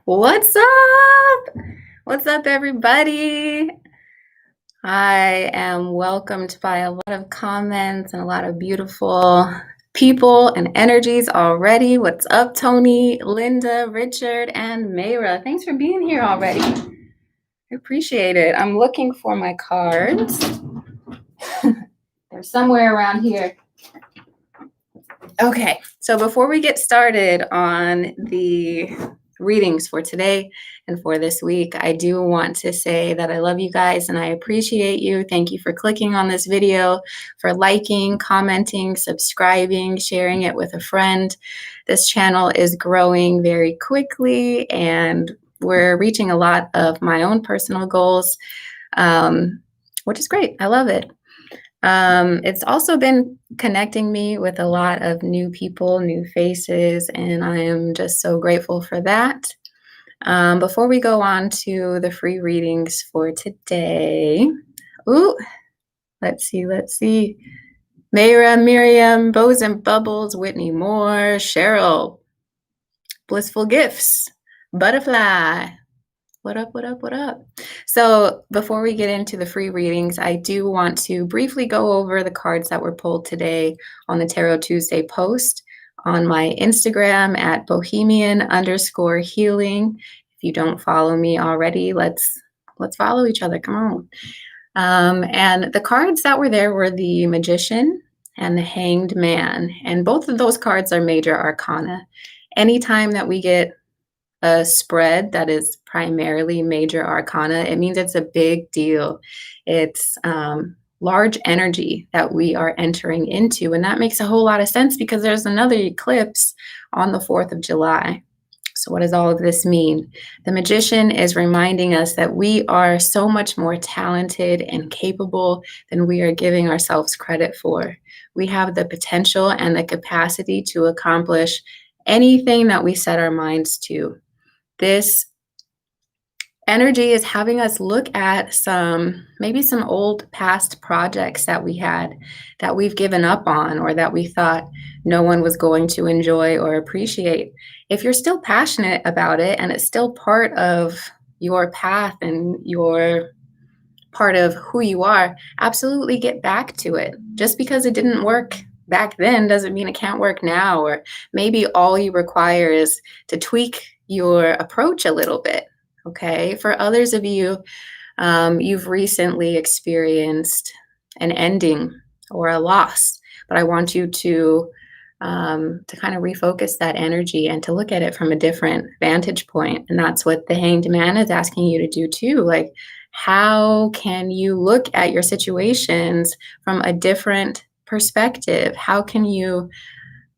What's up? What's up, everybody? I am welcomed by a lot of comments and a lot of beautiful people and energies already. What's up, Tony, Linda, Richard, and Mayra? Thanks for being here already. I appreciate it. I'm looking for my cards. They're somewhere around here. Okay, so before we get started on the readings for today and for this week, I do want to say that I love you guys and I appreciate you. Thank you for clicking on this video, for liking, commenting, subscribing, sharing it with a friend. This channel is growing very quickly and we're reaching a lot of my own personal goals, which is great. I love it. It's also been connecting me with a lot of new people, new faces, and I am just so grateful for that. Before we go on to the free readings for today, let's see. Mayra, Miriam, Bows and Bubbles, Whitney Moore, Cheryl, Blissful Gifts, Butterfly. What up? So before we get into the free readings, I do want to briefly go over the cards that were pulled today on the Tarot Tuesday post on my Instagram at bohemian_healing. If you don't follow me already, let's follow each other. Come on. And the cards that were there were the Magician and the Hanged Man. And both of those cards are major arcana. Anytime that we get a spread that is primarily major arcana, it means it's a big deal. It's large energy that we are entering into. And that makes a whole lot of sense because there's another eclipse on the 4th of July. So what does all of this mean? The Magician is reminding us that we are so much more talented and capable than we are giving ourselves credit for. We have the potential and the capacity to accomplish anything that we set our minds to. This energy is having us look at maybe some old past projects that we had that we've given up on or that we thought no one was going to enjoy or appreciate. If you're still passionate about it and it's still part of your path and your part of who you are, absolutely get back to it. Just because it didn't work back then doesn't mean it can't work now, or maybe all you require is to tweak your approach a little bit. Okay, for others of you, you've recently experienced an ending or a loss, but I want you to kind of refocus that energy and to look at it from a different vantage point. And that's what the Hanged Man is asking you to do too. Like, how can you look at your situations from a different perspective? How can you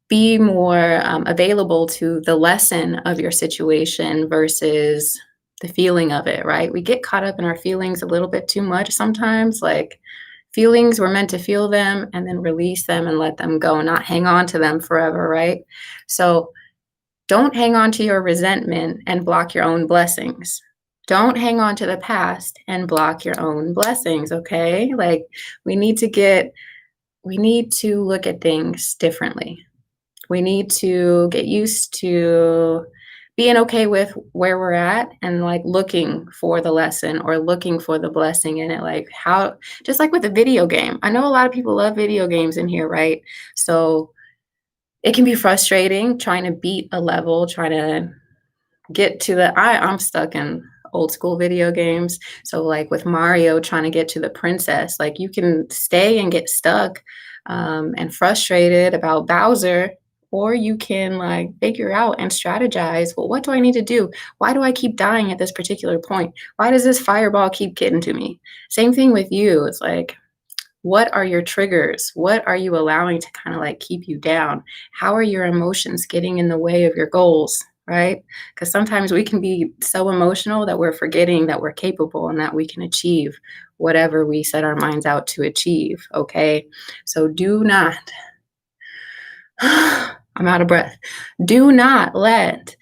be more available to the lesson of your situation versus the feeling of it, right? We get caught up in our feelings a little bit too much sometimes. Like, feelings, we're meant to feel them and then release them and let them go, not hang on to them forever, right? So don't hang on to your resentment and block your own blessings. Don't hang on to the past and block your own blessings, okay? Like, we need to look at things differently. We need to get used to being okay with where we're at and like looking for the lesson or looking for the blessing in it. Like, how, just like with a video game. I know a lot of people love video games in here, right? So it can be frustrating trying to beat a level, trying to get to I'm stuck in old school video games. So like with Mario, trying to get to the princess, like you can stay and get stuck and frustrated about Bowser. Or you can like figure out and strategize, well, what do I need to do? Why do I keep dying at this particular point? Why does this fireball keep getting to me? Same thing with you. It's like, what are your triggers? What are you allowing to kind of like keep you down? How are your emotions getting in the way of your goals, right? Because sometimes we can be so emotional that we're forgetting that we're capable and that we can achieve whatever we set our minds out to achieve, okay? So do not I'm out of breath. Do not let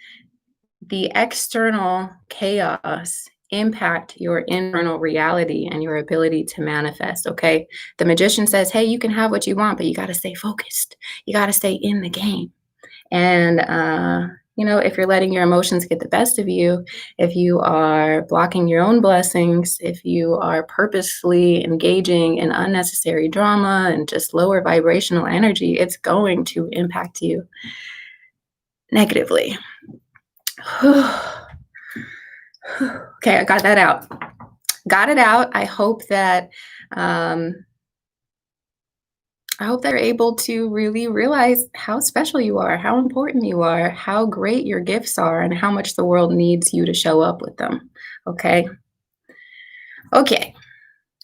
the external chaos impact your internal reality and your ability to manifest, okay? The Magician says, hey, you can have what you want, but you got to stay focused. You got to stay in the game. And if you're letting your emotions get the best of you, if you are blocking your own blessings, if you are purposefully engaging in unnecessary drama and just lower vibrational energy, it's going to impact you negatively. Okay, I got that out. Got it out. I hope that you're able to really realize how special you are, how important you are, how great your gifts are, and how much the world needs you to show up with them. Okay. Okay.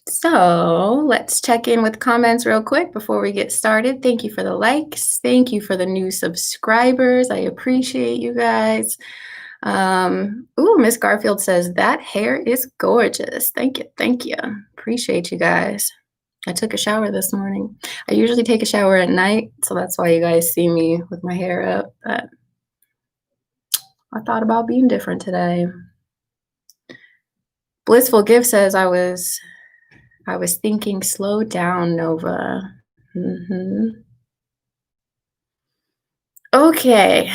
So let's check in with comments real quick before we get started. Thank you for the likes. Thank you for the new subscribers. I appreciate you guys. Miss Garfield says that hair is gorgeous. Thank you. Thank you. Appreciate you guys. I took a shower this morning. I usually take a shower at night, so that's why you guys see me with my hair up, but I thought about being different today. Blissful Gift says I was thinking slow down, Nova. Okay.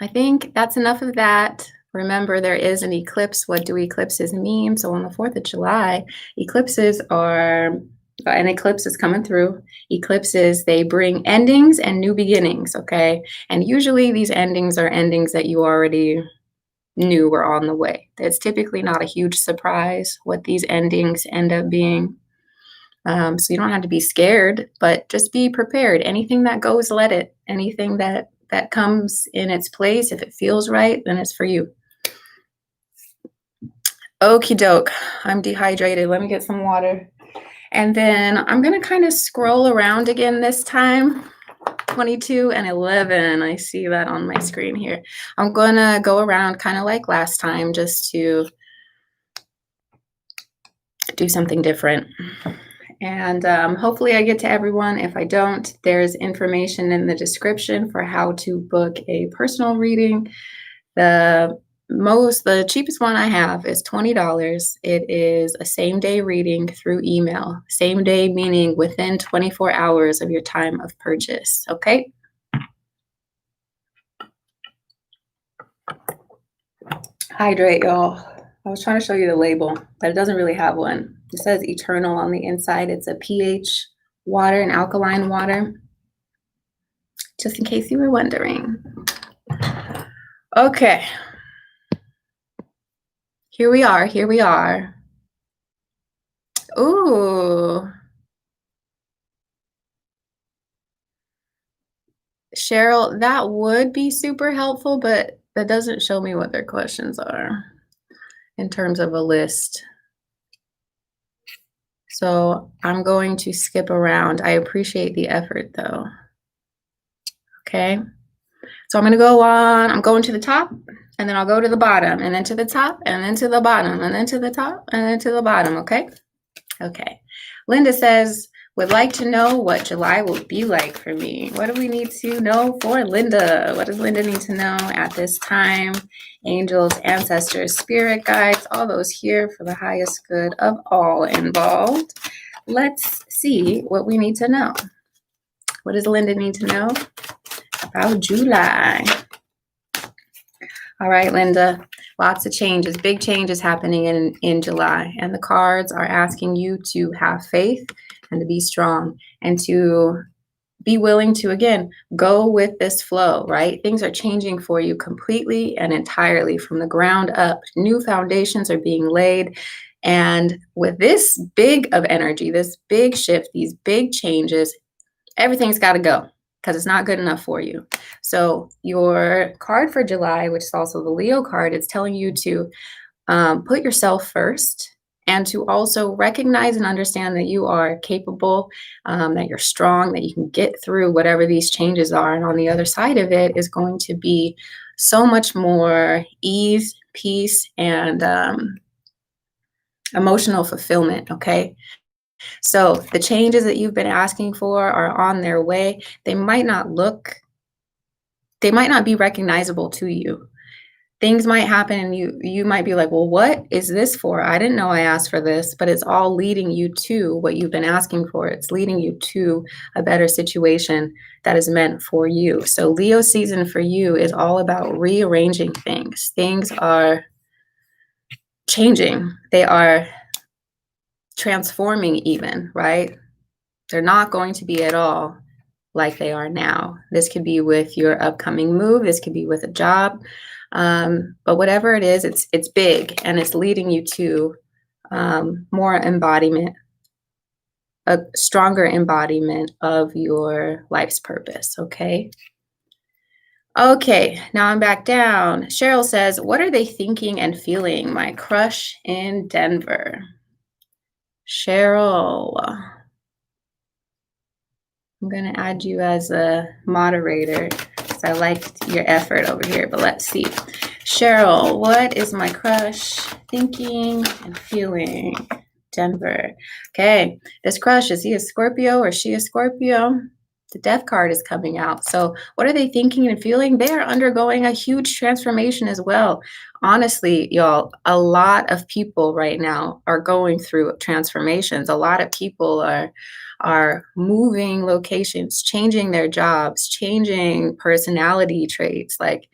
I think that's enough of that. Remember, there is an eclipse. What do eclipses mean? So on the 4th of July, eclipses are, an eclipse is coming through. Eclipses, they bring endings and new beginnings, okay? And usually these endings are endings that you already knew were on the way. It's typically not a huge surprise what these endings end up being. So you don't have to be scared, but just be prepared. Anything that goes, let it. Anything that comes in its place, if it feels right, then it's for you. Okie doke. I'm dehydrated. Let me get some water. And then I'm going to kind of scroll around again this time. 22 and 11. I see that on my screen here. I'm going to go around kind of like last time just to do something different. And hopefully I get to everyone. If I don't, there's information in the description for how to book a personal reading. The cheapest one I have is $20. It is a same-day reading through email. Same day meaning within 24 hours of your time of purchase, okay? Hydrate, y'all. I was trying to show you the label, but it doesn't really have one. It says Eternal on the inside. It's a pH water, an alkaline water, just in case you were wondering. Okay. Here we are. Here we are. Ooh. Cheryl, that would be super helpful, but that doesn't show me what their questions are in terms of a list. So I'm going to skip around. I appreciate the effort though. Okay. So I'm going to go on. I'm going to the top and then I'll go to the bottom and then to the top and then to the bottom and then to the top and then to the bottom. Okay. Okay. Linda says, would like to know what July will be like for me. What do we need to know for Linda? What does Linda need to know at this time? Angels, ancestors, spirit guides, all those here for the highest good of all involved. Let's see what we need to know. What does Linda need to know about July? All right, Linda, lots of changes, big changes happening in July. And the cards are asking you to have faith and to be strong and to be willing to, again, go with this flow, right? Things are changing for you completely and entirely from the ground up. New foundations are being laid. And with this big of energy, this big shift, these big changes, everything's got to go because it's not good enough for you. So your card for July, which is also the Leo card, it's telling you to put yourself first and to also recognize and understand that you are capable, that you're strong, that you can get through whatever these changes are. And on the other side of it is going to be so much more ease, peace, and emotional fulfillment, okay? So the changes that you've been asking for are on their way. They might not be recognizable to you. things might happen and you might be like, "Well, what is this for? I didn't know I asked for this," but it's all leading you to what you've been asking for. It's leading you to a better situation that is meant for you. So Leo season for you is all about rearranging things. Things are changing. They are transforming even, right? They're not going to be at all like they are now. This could be with your upcoming move. This could be with a job. But whatever it is, it's big and it's leading you to more embodiment, a stronger embodiment of your life's purpose. Okay. Okay, now I'm back down. Cheryl says, "What are they thinking and feeling? My crush in Denver." Cheryl, I'm going to add you as a moderator because I liked your effort over here, but let's see. Cheryl, what is my crush thinking and feeling? Denver. Okay, this crush, is he a Scorpio or she a Scorpio? The death card is coming out. So what are they thinking and feeling? They are undergoing a huge transformation as well. Honestly, y'all, a lot of people right now are going through transformations. A lot of people are moving locations, changing their jobs, changing personality traits. Like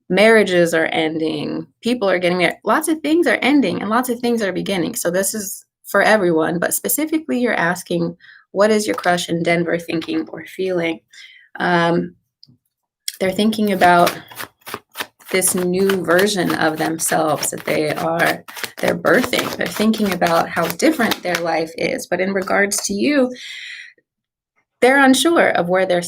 marriages are ending, people are getting married. Lots of things are ending and lots of things are beginning. So this is for everyone, but specifically you're asking, what is your crush in Denver thinking or feeling? They're thinking about this new version of themselves that they're birthing. They're thinking about how different their life is. But in regards to you, they're unsure of where they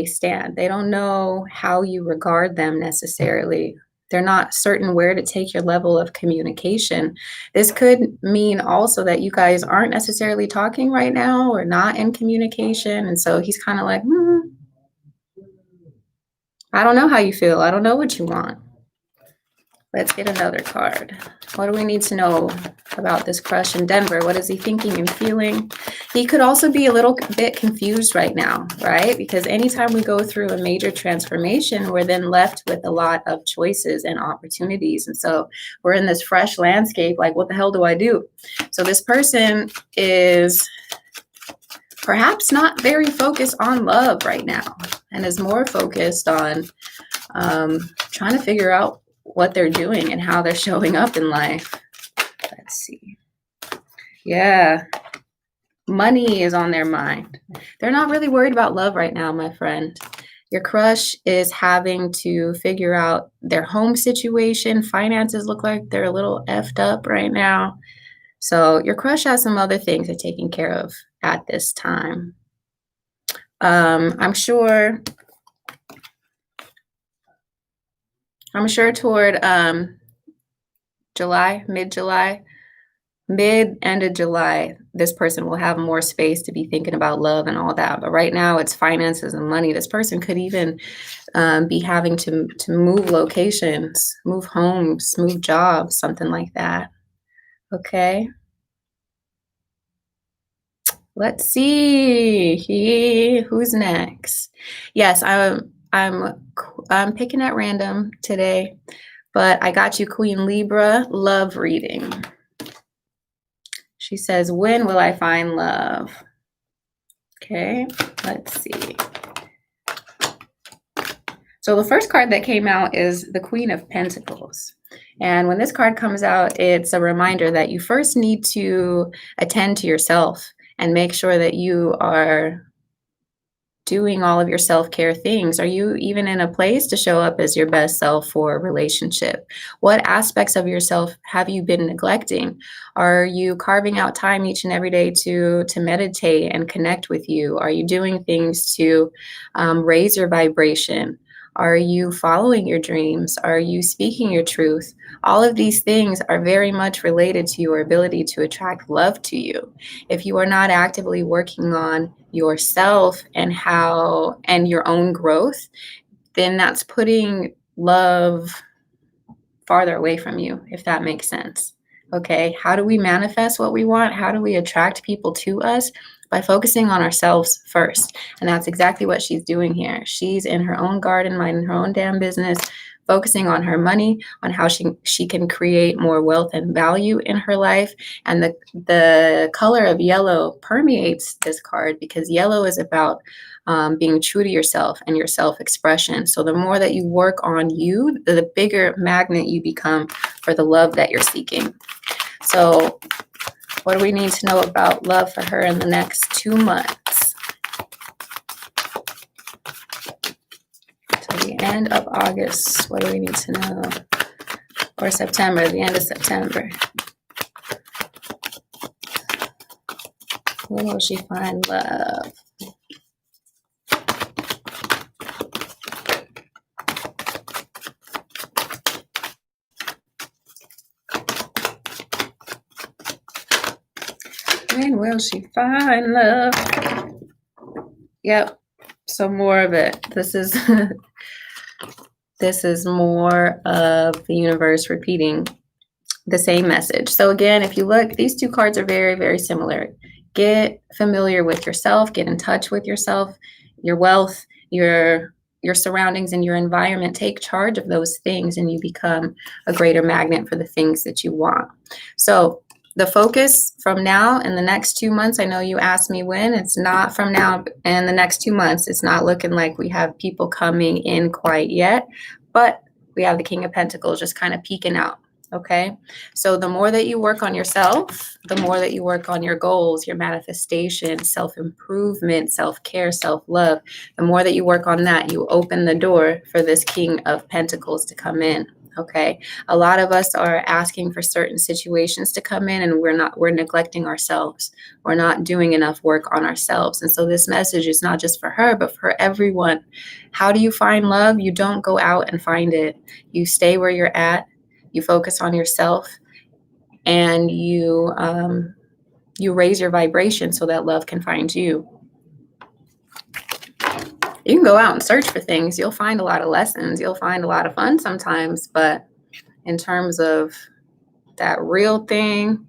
stand. They don't know how you regard them necessarily. They're not certain where to take your level of communication. This could mean also that you guys aren't necessarily talking right now or not in communication. And so he's kind of like, I don't know how you feel. I don't know what you want. Let's get another card. What do we need to know about this crush in Denver? What is he thinking and feeling? He could also be a little bit confused right now, right? Because anytime we go through a major transformation, we're then left with a lot of choices and opportunities. And so we're in this fresh landscape, like, what the hell do I do? So this person is perhaps not very focused on love right now and is more focused on trying to figure out what they're doing and how they're showing up in life. Let's see. Yeah. Money is on their mind. They're not really worried about love right now, my friend. Your crush is having to figure out their home situation. Finances look like they're a little effed up right now. So your crush has some other things they're taking care of at this time. I'm sure toward end of July, this person will have more space to be thinking about love and all that. But right now it's finances and money. This person could even be having to move locations, move homes, move jobs, something like that. Okay. Let's see. Who's next? Yes, I'm picking at random today, but I got you Queen Libra love reading. She says, when will I find love? Okay, let's see. So the first card that came out is the Queen of Pentacles. And when this card comes out, it's a reminder that you first need to attend to yourself and make sure that you are doing all of your self-care things. Are you even in a place to show up as your best self for a relationship? What aspects of yourself have you been neglecting? Are you carving out time each and every day to meditate and connect with you? Are you doing things to raise your vibration? Are you following your dreams? Are you speaking your truth? All of these things are very much related to your ability to attract love to you. If you are not actively working on yourself and your own growth, then that's putting love farther away from you, if that makes sense. Okay, how do we manifest what we want? How do we attract people to us? by focusing on ourselves first. And that's exactly what she's doing here. She's in her own garden, minding her own damn business, focusing on her money, on how she can create more wealth and value in her life. And the color of yellow permeates this card because yellow is about being true to yourself and your self-expression. So the more that you work on you, the bigger magnet you become for the love that you're seeking. So what do we need to know about love for her in the next 2 months? Till the end of August, what do we need to know? Or September, the end of September. When will she find love? When will she find love? Yep. So more of it. This is this is more of the universe repeating the same message. So again, if you look, these two cards are very, very similar. Get familiar with yourself, get in touch with yourself, your wealth, your surroundings and your environment. Take charge of those things and you become a greater magnet for the things that you want. So the focus from now in the next 2 months, I know you asked me when, it's not from now and the next 2 months. It's not looking like we have people coming in quite yet, but we have the King of Pentacles just kind of peeking out. Okay, so the more that you work on yourself, the more that you work on your goals, your manifestation, self-improvement, self-care, self-love, the more that you work on that, you open the door for this King of Pentacles to come in. Okay, a lot of us are asking for certain situations to come in and we're neglecting ourselves. We're not doing enough work on ourselves. And so this message is not just for her, but for everyone. How do you find love? You don't go out and find it. You stay where you're at. You focus on yourself and you raise your vibration so that love can find you. You can go out and search for things. You'll find a lot of lessons. You'll find a lot of fun sometimes. But in terms of that real thing,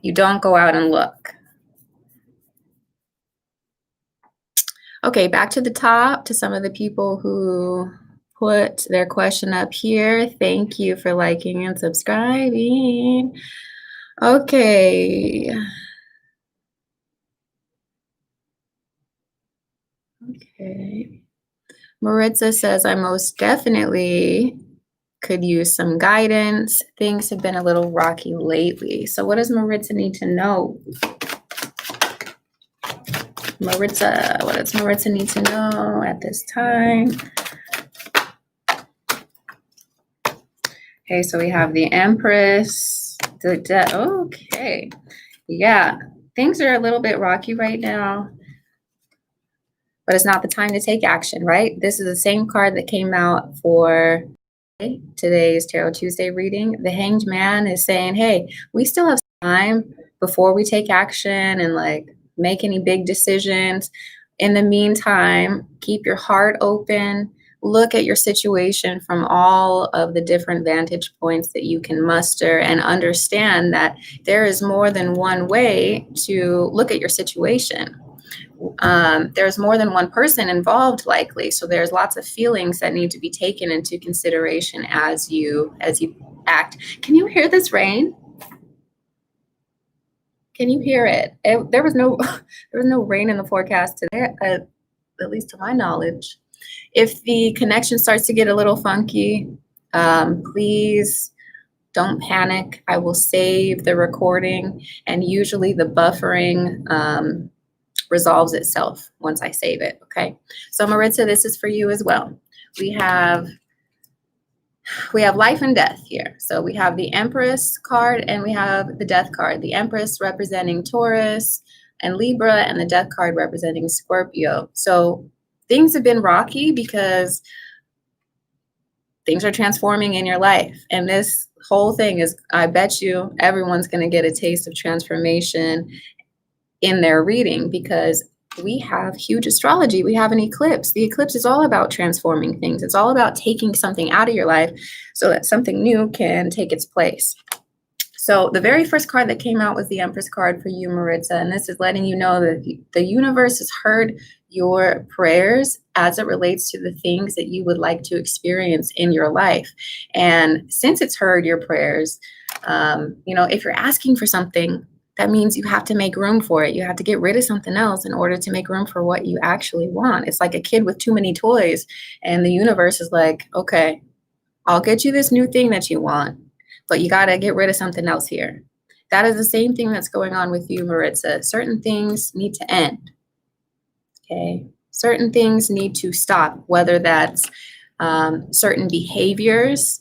you don't go out and look. Okay, back to the top to some of the people who put their question up here. Thank you for liking and subscribing. Okay. Okay. Maritza says, I most definitely could use some guidance. Things have been a little rocky lately. So what does Maritza need to know? Maritza, what does Maritza need to know at this time? Okay, so we have the Empress. Okay. Yeah, things are a little bit rocky right now, but it's not the time to take action, right? This is the same card that came out for today's Tarot Tuesday reading. The Hanged Man is saying, hey, we still have time before we take action and like make any big decisions. In the meantime, keep your heart open. Look at your situation from all of the different vantage points that you can muster and understand that there is more than one way to look at your situation. There's more than one person involved likely. So there's lots of feelings that need to be taken into consideration as you act. Can you hear this rain? Can you hear it? There was no rain in the forecast today, at least to my knowledge. If the connection starts to get a little funky, please don't panic. I will save the recording, and usually the buffering resolves itself once I save it, okay? So Maritza, this is for you as well. We have life and death here. So we have the Empress card and we have the Death card. The Empress representing Taurus and Libra, and the Death card representing Scorpio. So things have been rocky because things are transforming in your life. And this whole thing is, I bet you everyone's going to get a taste of transformation in their reading, because we have huge astrology. We have an eclipse. The eclipse is all about transforming things. It's all about taking something out of your life so that something new can take its place. So the very first card that came out was the Empress card for you, Maritza, and this is letting you know that the universe has heard your prayers as it relates to the things that you would like to experience in your life. And since it's heard your prayers, if you're asking for something, that means you have to make room for it. You have to get rid of something else in order to make room for what you actually want. It's like a kid with too many toys, and the universe is like, okay, I'll get you this new thing that you want, but you got to get rid of something else here. That is the same thing that's going on with you, Maritza. Certain things need to end. Okay. Certain things need to stop, whether that's certain behaviors,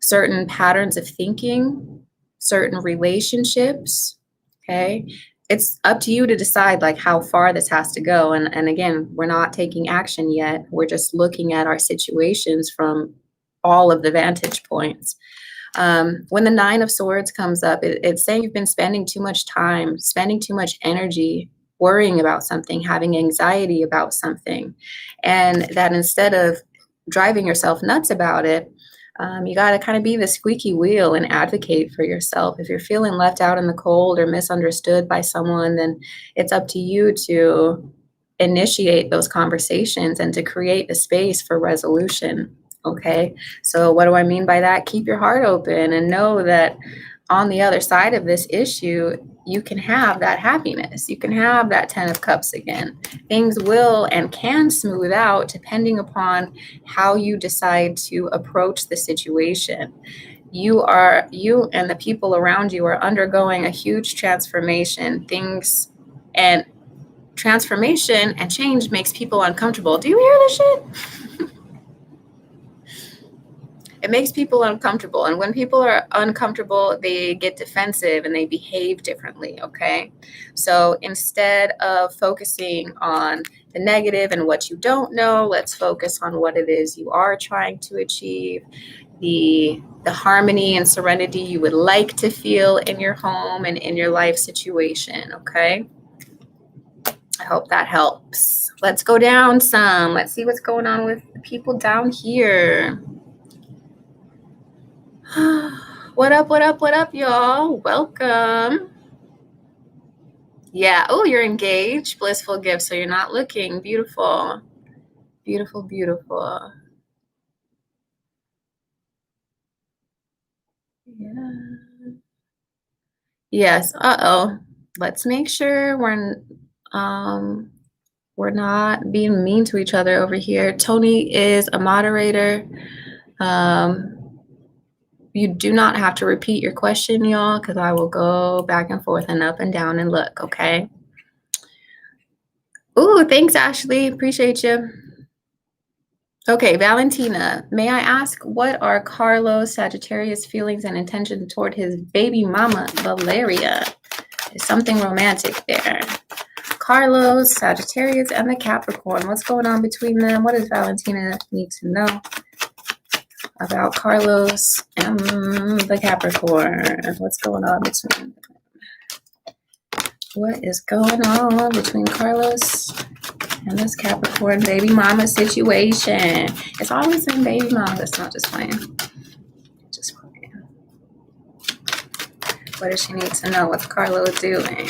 certain patterns of thinking, certain relationships. Okay. It's up to you to decide like how far this has to go. And again, we're not taking action yet. We're just looking at our situations from all of the vantage points. When the Nine of Swords comes up, it's saying you've been spending too much time, spending too much energy, worrying about something, having anxiety about something. And that instead of driving yourself nuts about it, you got to kind of be the squeaky wheel and advocate for yourself. If you're feeling left out in the cold or misunderstood by someone, then it's up to you to initiate those conversations and to create a space for resolution. Okay, so what do I mean by that? Keep your heart open and know that on the other side of this issue, you can have that happiness. You can have that 10 of Cups again. Things will and can smooth out depending upon how you decide to approach the situation. You and the people around you are undergoing a huge transformation. And transformation and change makes people uncomfortable. Do you hear this shit? It makes people uncomfortable. And when people are uncomfortable, they get defensive and they behave differently, okay? So instead of focusing on the negative and what you don't know, let's focus on what it is you are trying to achieve, the harmony and serenity you would like to feel in your home and in your life situation, okay? I hope that helps. Let's go down some. Let's see what's going on with the people down here. What up, y'all? Welcome. Yeah. Oh, you're engaged. Blissful gift. So you're not looking. Beautiful. Beautiful, beautiful. Yeah. Yes. Uh-oh. Let's make sure we're not being mean to each other over here. Tony is a moderator. You do not have to repeat your question, y'all, because I will go back and forth and up and down and look, okay? Ooh, thanks, Ashley. Appreciate you. Okay, Valentina, may I ask what are Carlos Sagittarius' feelings and intentions toward his baby mama, Valeria? Is something romantic there? Carlos, Sagittarius, and the Capricorn. What's going on between them? What does Valentina need to know about Carlos and the Capricorn? What's going on between them? What is going on between Carlos and this Capricorn baby mama situation? It's always in baby mama. That's not just playing. Just playing. What does she need to know? What's Carlos doing?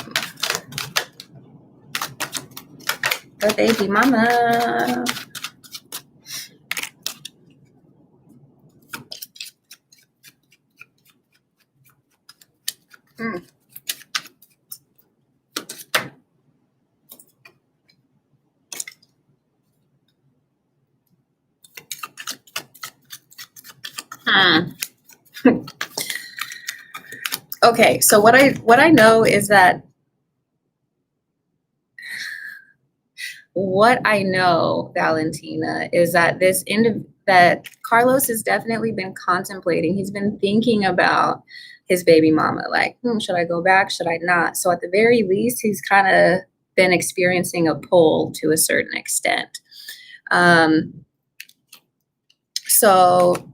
The baby mama. Okay, so what I know is that Valentina, is that that Carlos has definitely been contemplating. He's been thinking about his baby mama, like, should I go back? Should I not? So at the very least, he's kind of been experiencing a pull to a certain extent. So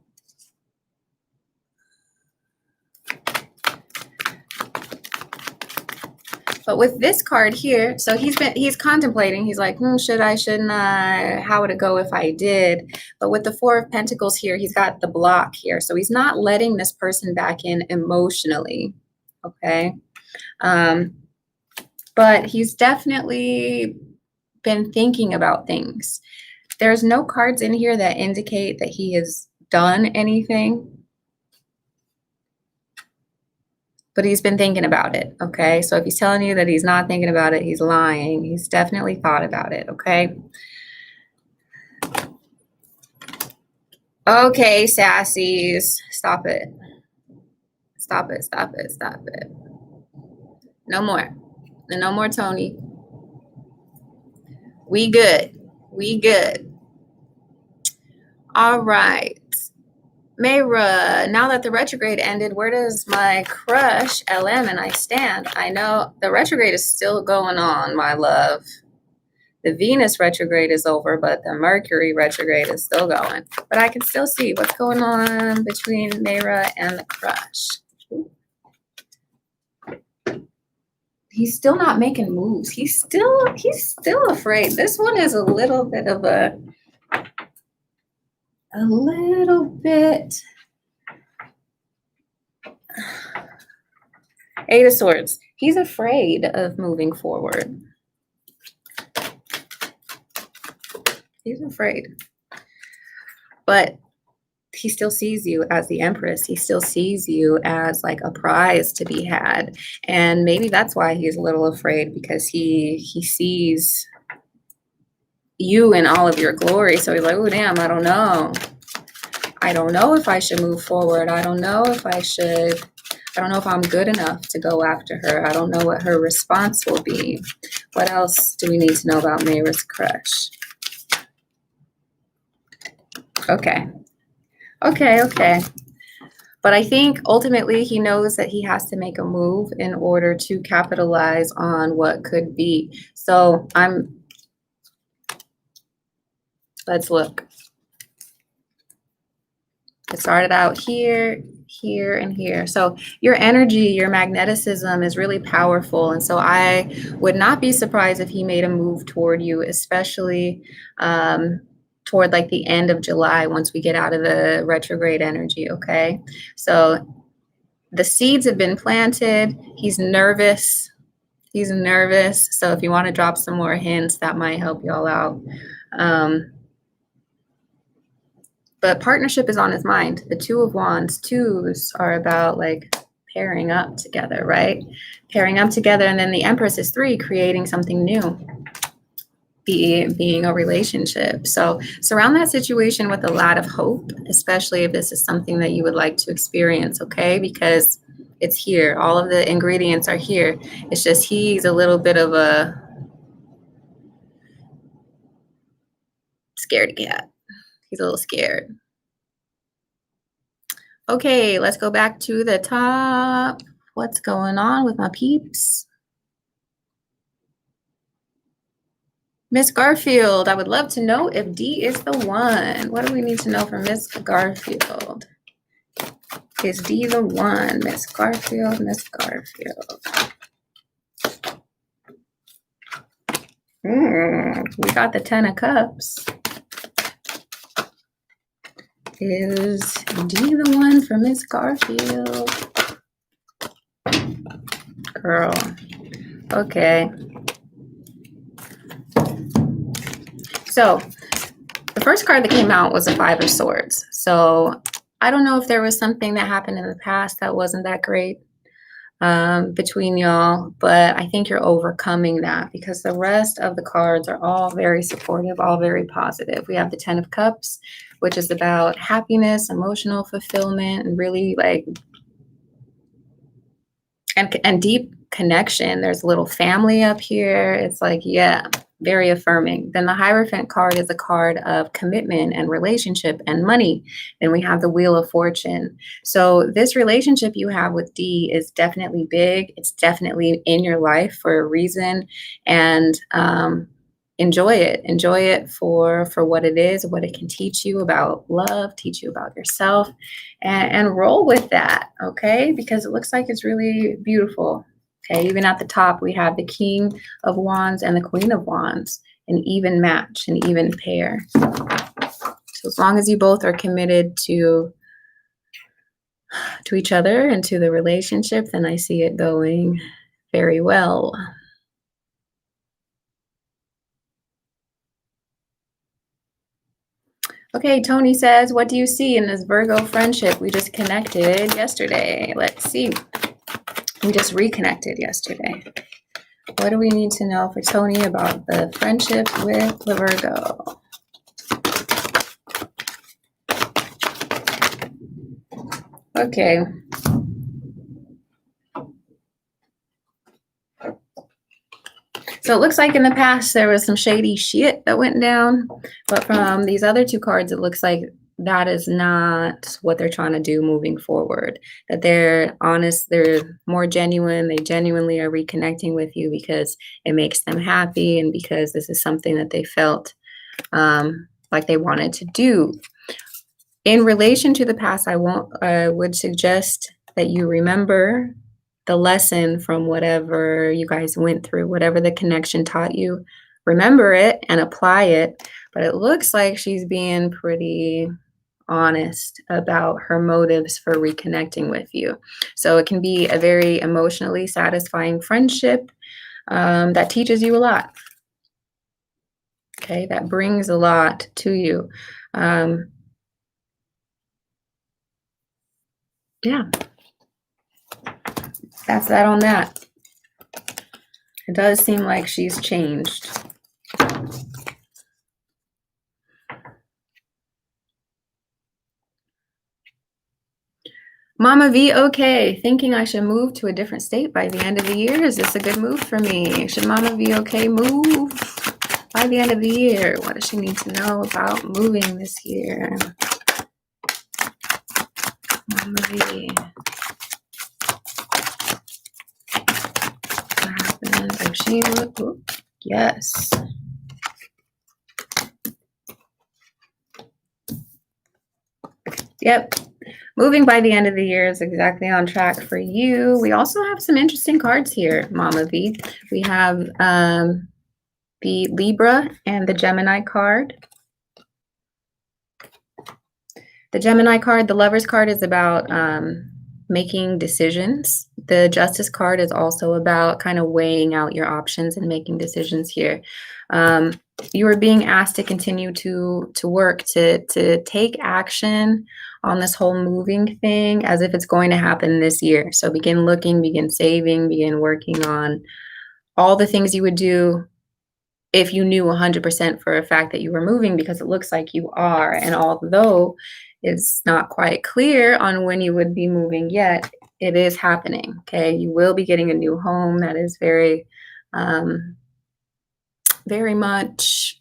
but with this card here, so he's contemplating. He's like, should I, shouldn't I? How would it go if I did? But with the Four of Pentacles here, he's got the block here. So he's not letting this person back in emotionally. okay? But he's definitely been thinking about things. There's no cards in here that indicate that he has done anything, but he's been thinking about it, okay? So if he's telling you that he's not thinking about it, he's lying. He's definitely thought about it, okay? Okay, sassies, stop it. Stop it, stop it, stop it. No more. No more, Tony. We good. We good. All right. Mayra, now that the retrograde ended, where does my crush, LM, and I stand? I know the retrograde is still going on, my love. The Venus retrograde is over, but the Mercury retrograde is still going. But I can still see what's going on between Mayra and the crush. He's still not making moves. He's still afraid. This one is a little bit of a little bit. Eight of Swords. He's afraid of moving forward. He's afraid. But he still sees you as the Empress. He still sees you as like a prize to be had. And maybe that's why he's a little afraid, because he sees you in all of your glory. So he's like, oh, damn, I don't know. I don't know if I should move forward. I don't know if I should. I don't know if I'm good enough to go after her. I don't know what her response will be. What else do we need to know about Mayra's crush? Okay. Okay. But I think ultimately he knows that he has to make a move in order to capitalize on what could be. So let's look. It started out here, here, and here. So your energy, your magneticism is really powerful. And so I would not be surprised if he made a move toward you, especially toward like the end of July, once we get out of the retrograde energy, okay? So the seeds have been planted. He's nervous. He's nervous. So if you want to drop some more hints, that might help y'all out. But partnership is on his mind. The Two of Wands, twos are about like pairing up together, right? Pairing up together. And then the Empress is three, creating something new. Being a relationship. So surround that situation with a lot of hope, especially if this is something that you would like to experience, okay? Because it's here. All of the ingredients are here. It's just he's a little bit of a scaredy cat. He's a little scared. Okay, let's go back to the top. What's going on with my peeps? Miss Garfield, I would love to know if D is the one. What do we need to know from Miss Garfield? Is D the one? Miss Garfield, Miss Garfield. We got the 10 of Cups. Is D the one for Miss Garfield? Girl. Okay. So the first card that came out was the Five of Swords. So I don't know if there was something that happened in the past that wasn't that great between y'all, but I think you're overcoming that because the rest of the cards are all very supportive, all very positive. We have the 10 of Cups, which is about happiness, emotional fulfillment, and really like and deep connection. There's a little family up here. It's like, yeah, very affirming. Then the Hierophant card is a card of commitment and relationship and money. And we have the Wheel of Fortune. So this relationship you have with D is definitely big. It's definitely in your life for a reason. And enjoy it. Enjoy it for what it is, what it can teach you about love, teach you about yourself, and roll with that, okay? Because it looks like it's really beautiful. Okay, even at the top, we have the King of Wands and the Queen of Wands, an even match, an even pair. So as long as you both are committed to to each other and to the relationship, then I see it going very well. Okay, Tony says, what do you see in this Virgo friendship? We just connected yesterday. Let's see. We just reconnected yesterday. What do we need to know for Tony about the friendship with the Virgo? Okay. So it looks like in the past there was some shady shit that went down, but from these other two cards, it looks like that is not what they're trying to do moving forward. That they're honest, they're more genuine, they genuinely are reconnecting with you because it makes them happy and because this is something that they felt like they wanted to do. In relation to the past, I would suggest that you remember the lesson from whatever you guys went through, whatever the connection taught you. Remember it and apply it. But it looks like she's being pretty honest about her motives for reconnecting with you. So it can be a very emotionally satisfying friendship that teaches you a lot. Okay, that brings a lot to you. Yeah, that's that on that. It does seem like she's changed. Mama V, okay. Thinking I should move to a different state by the end of the year. Is this a good move for me? Should Mama V, okay, move by the end of the year? What does she need to know about moving this year? Mama V. What happened? If she moved, yes. Yep. Moving by the end of the year is exactly on track for you. We also have some interesting cards here, Mama V. We have the Libra and the Gemini card. The Gemini card, the Lovers card, is about making decisions. The Justice card is also about kind of weighing out your options and making decisions here. You are being asked to continue to work, to take action on this whole moving thing as if it's going to happen this year. So begin looking, begin saving, begin working on all the things you would do if you knew 100% for a fact that you were moving, because it looks like you are. And although it's not quite clear on when you would be moving yet, it is happening, okay? You will be getting a new home that is very, very much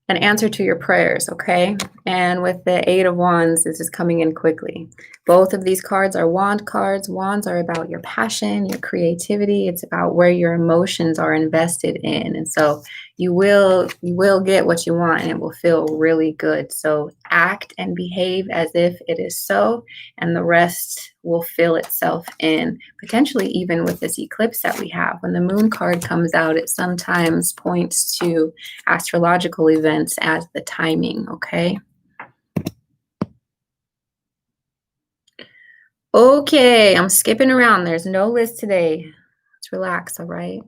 an answer to your prayers, okay? And with the Eight of Wands, this is coming in quickly. Both of these cards are wand cards. Wands are about your passion, your creativity. It's about where your emotions are invested in. And so you will get what you want and it will feel really good. So act and behave as if it is so, and the rest will fill itself in, potentially even with this eclipse that we have. When the moon card comes out, it sometimes points to astrological events as the timing, okay? Okay, I'm skipping around. There's no list today. Let's relax, all right?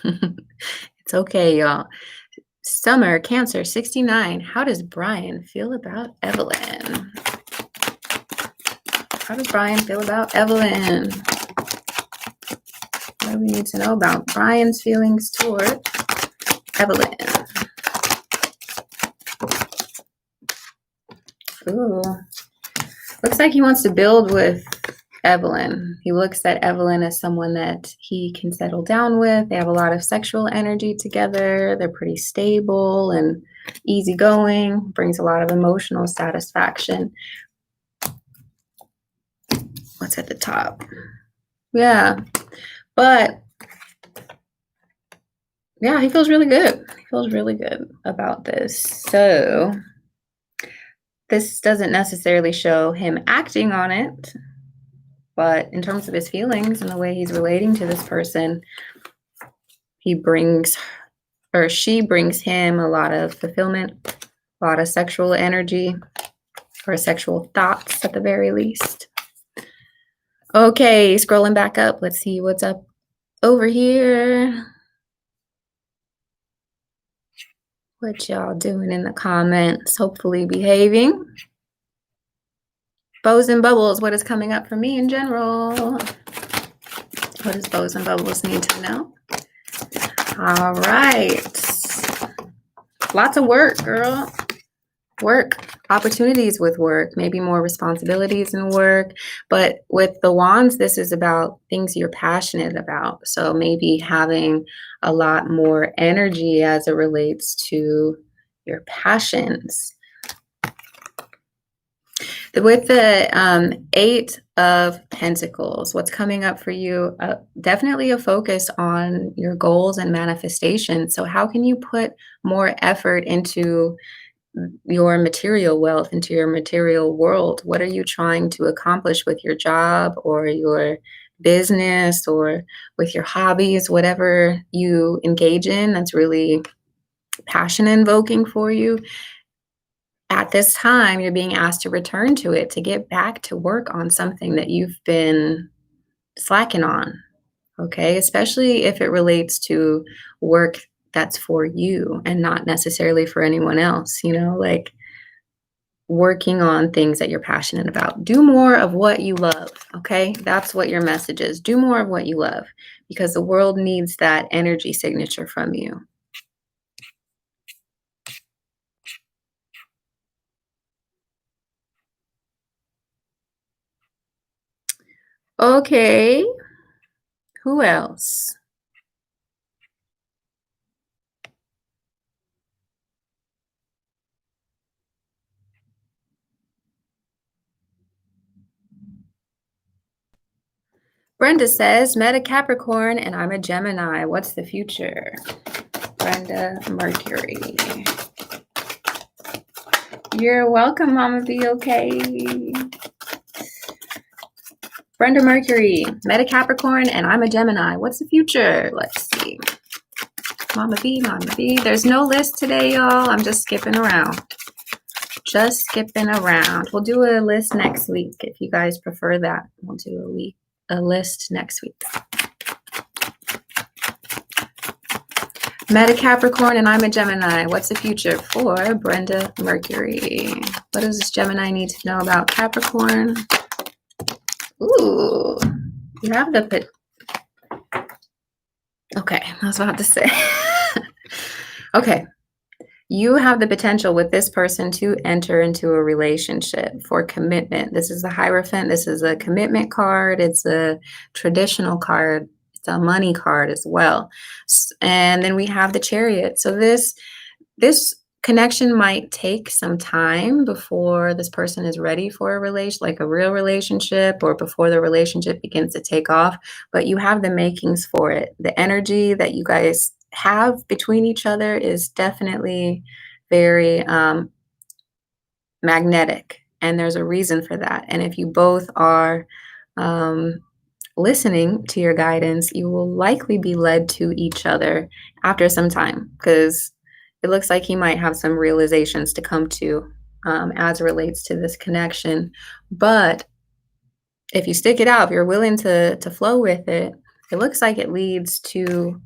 It's okay, y'all. Summer, Cancer, 69. How does Brian feel about Evelyn? How does Brian feel about Evelyn? What do we need to know about Brian's feelings toward Evelyn? Ooh. Looks like he wants to build with Evelyn. He looks at Evelyn as someone that he can settle down with. They have a lot of sexual energy together. They're pretty stable and easygoing, brings a lot of emotional satisfaction. What's at the top? Yeah, but yeah, he feels really good. He feels really good about this. So this doesn't necessarily show him acting on it, but in terms of his feelings and the way he's relating to this person, he brings, or she brings him a lot of fulfillment, a lot of sexual energy. or sexual thoughts at the very least. Okay, scrolling back up. Let's see what's up over here. What y'all doing in the comments? Hopefully behaving. Bows and bubbles, what is coming up for me in general? What does bows and bubbles need to know? All right. Lots of work, girl. Work, opportunities with work, maybe more responsibilities in work. But with the wands, this is about things you're passionate about. So maybe having a lot more energy as it relates to your passions. With the Eight of Pentacles, what's coming up for you? Definitely a focus on your goals and manifestation. So how can you put more effort into your material wealth, into your material world? What are you trying to accomplish with your job or your business or with your hobbies? Whatever you engage in that's really passion invoking for you. At this time, you're being asked to return to it, to get back to work on something that you've been slacking on, okay? Especially if it relates to work that's for you and not necessarily for anyone else, you know, like working on things that you're passionate about. Do more of what you love, okay? That's what your message is. Do more of what you love because the world needs that energy signature from you. Okay, who else? Brenda says, met a Capricorn and I'm a Gemini. What's the future? Brenda Mercury. You're welcome, Mama B. Okay. Brenda Mercury, met a Capricorn and I'm a Gemini. What's the future? Let's see. Mama B, Mama B. There's no list today, y'all. I'm just skipping around. Just skipping around. We'll do a list next week if you guys prefer that. We'll do a list next week. Met a Capricorn and I'm a Gemini. What's the future for Brenda Mercury? What does this Gemini need to know about Capricorn? Ooh, you have the... Okay, I was about to say. Okay, you have the potential with this person to enter into a relationship for commitment. This is the Hierophant. This is a commitment card. It's a traditional card. It's a money card as well. And then we have the Chariot. So this connection might take some time before this person is ready for a relation, like a real relationship, or before the relationship begins to take off. But you have the makings for it. The energy that you guys have between each other is definitely very magnetic, and there's a reason for that. And if you both are listening to your guidance, you will likely be led to each other after some time, because it looks like he might have some realizations to come to as it relates to this connection. But if you stick it out, if you're willing to flow with it, it looks like it leads to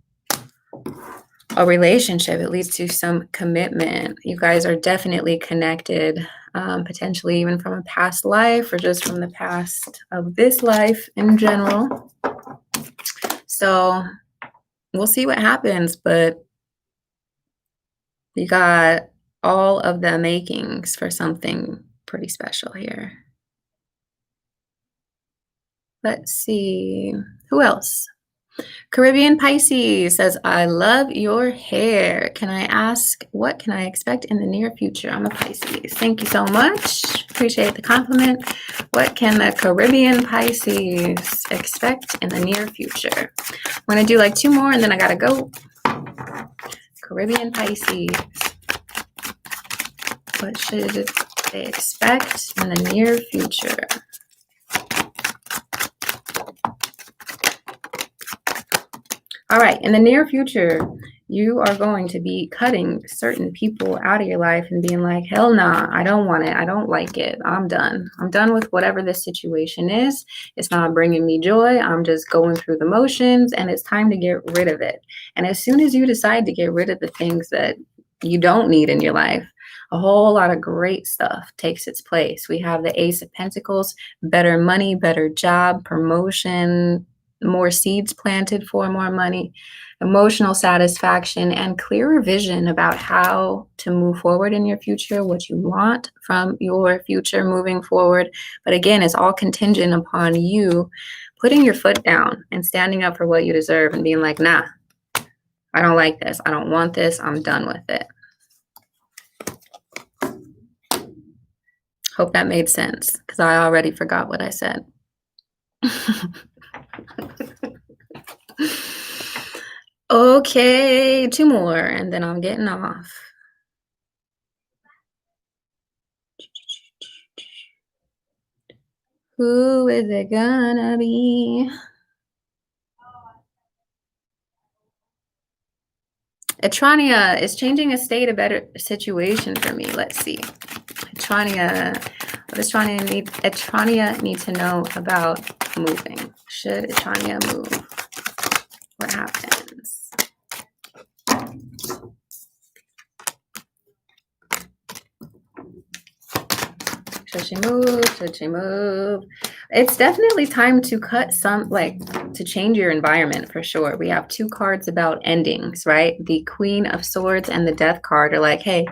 a relationship. It leads to some commitment. You guys are definitely connected, potentially even from a past life or just from the past of this life in general. So we'll see what happens, but you got all of the makings for something pretty special here. Let's see. Who else? Caribbean Pisces says, I love your hair. Can I ask, what can I expect in the near future? I'm a Pisces. Thank you so much. Appreciate the compliment. What can the Caribbean Pisces expect in the near future? I'm going to do like 2 more and then I got to go. Caribbean Pisces. What should they expect in the near future? All right, in the near future, You are going to be cutting certain people out of your life and being like, hell nah, I don't want it. I don't like it. I'm done. I'm done with whatever this situation is. It's not bringing me joy. I'm just going through the motions and it's time to get rid of it. And as soon as you decide to get rid of the things that you don't need in your life, a whole lot of great stuff takes its place. We have the Ace of Pentacles, better money, better job, promotion, more seeds planted for more money, emotional satisfaction, and clearer vision about how to move forward in your future, what you want from your future moving forward. But again, it's all contingent upon you putting your foot down and standing up for what you deserve and being like, nah, I don't like this. I don't want this. I'm done with it. Hope that made sense because I already forgot what I said. Okay, 2 more and then I'm getting off. Who is it gonna be? Etrania is changing a state, a better situation for me. Let's see. Etrania, what does Etrania need to know about moving? Should Etrania move? What happens? Should she move? Should she move? It's definitely time to cut some, like, to change your environment for sure. We have 2 cards about endings, right? The Queen of Swords and the Death card are like, hey,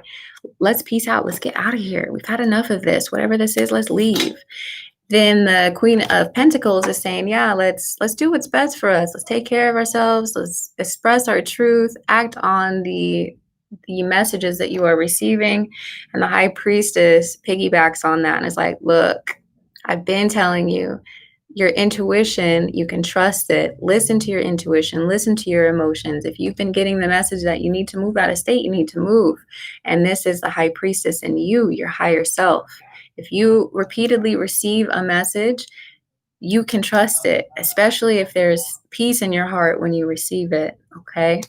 let's peace out. Let's get out of here. We've had enough of this. Whatever this is, let's leave. Then the Queen of Pentacles is saying, yeah, let's do what's best for us. Let's take care of ourselves. Let's express our truth, act on the messages that you are receiving. And the High Priestess piggybacks on that and is like, look, I've been telling you, your intuition, you can trust it. Listen to your intuition, listen to your emotions. If you've been getting the message that you need to move out of state, you need to move. And this is the High Priestess in you, your higher self. If you repeatedly receive a message, you can trust it, especially if there's peace in your heart when you receive it, okay?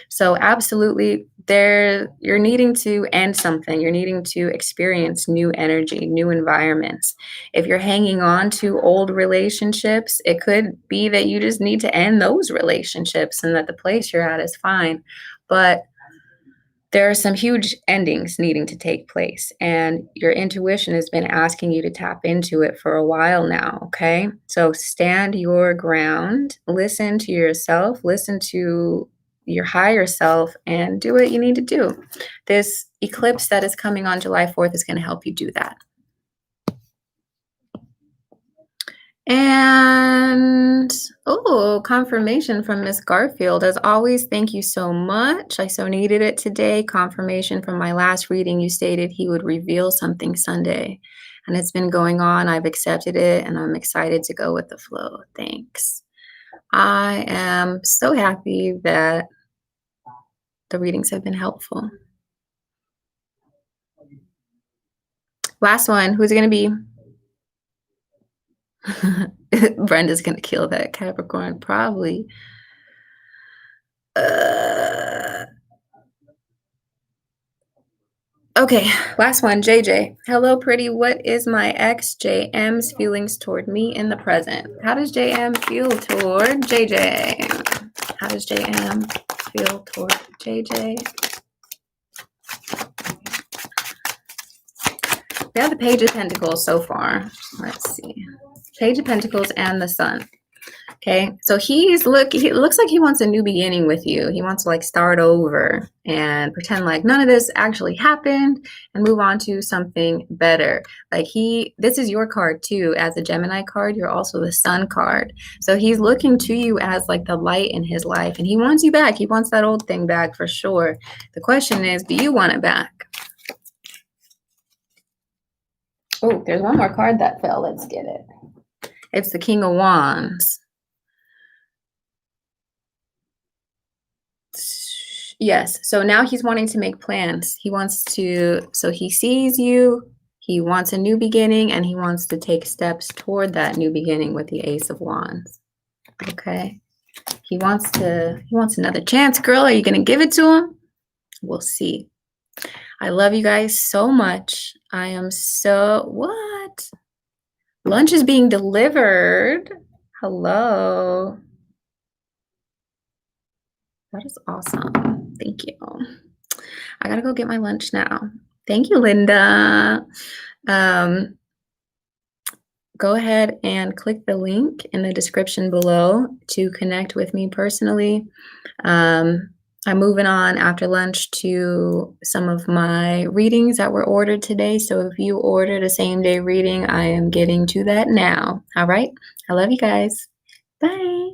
So absolutely, you're needing to end something. You're needing to experience new energy, new environments. If you're hanging on to old relationships, it could be that you just need to end those relationships and that the place you're at is fine. But there are some huge endings needing to take place, and your intuition has been asking you to tap into it for a while now, okay? So stand your ground, listen to yourself, listen to your higher self, and do what you need to do. This eclipse that is coming on July 4th is going to help you do that. And, oh, confirmation from Miss Garfield. As always, thank you so much. I so needed it today. Confirmation from my last reading. You stated he would reveal something Sunday. And it's been going on. I've accepted it, and I'm excited to go with the flow. Thanks. I am so happy that the readings have been helpful. Last one. Who's it going to be? Brenda's gonna kill that Capricorn, probably. Okay, last one, JJ. Hello, pretty. What is my ex JM's feelings toward me in the present? How does JM feel toward JJ? How does JM feel toward JJ? We have the Page of Pentacles so far. Let's see. Page of Pentacles and the Sun. Okay, so he looks like he wants a new beginning with you. He wants to like start over and pretend like none of this actually happened and move on to something better. Like this is your card too. As a Gemini card, you're also the Sun card. So he's looking to you as like the light in his life, and he wants you back. He wants that old thing back for sure. The question is, do you want it back? Oh, there's one more card that fell. Let's get it. It's the King of Wands. Yes, so now he's wanting to make plans. So he sees you, he wants a new beginning, and he wants to take steps toward that new beginning with the Ace of Wands. Okay. He wants another chance, girl. Are you gonna give it to him? We'll see. I love you guys so much. I am so what? Lunch is being delivered. Hello. That is awesome. Thank you. I gotta go get my lunch now. Thank you, Linda. Um, Go ahead and click the link in the description below to connect with me personally. Um, I'm moving on after lunch to some of my readings that were ordered today. So if you ordered a same day reading, I am getting to that now. All right. I love you guys. Bye.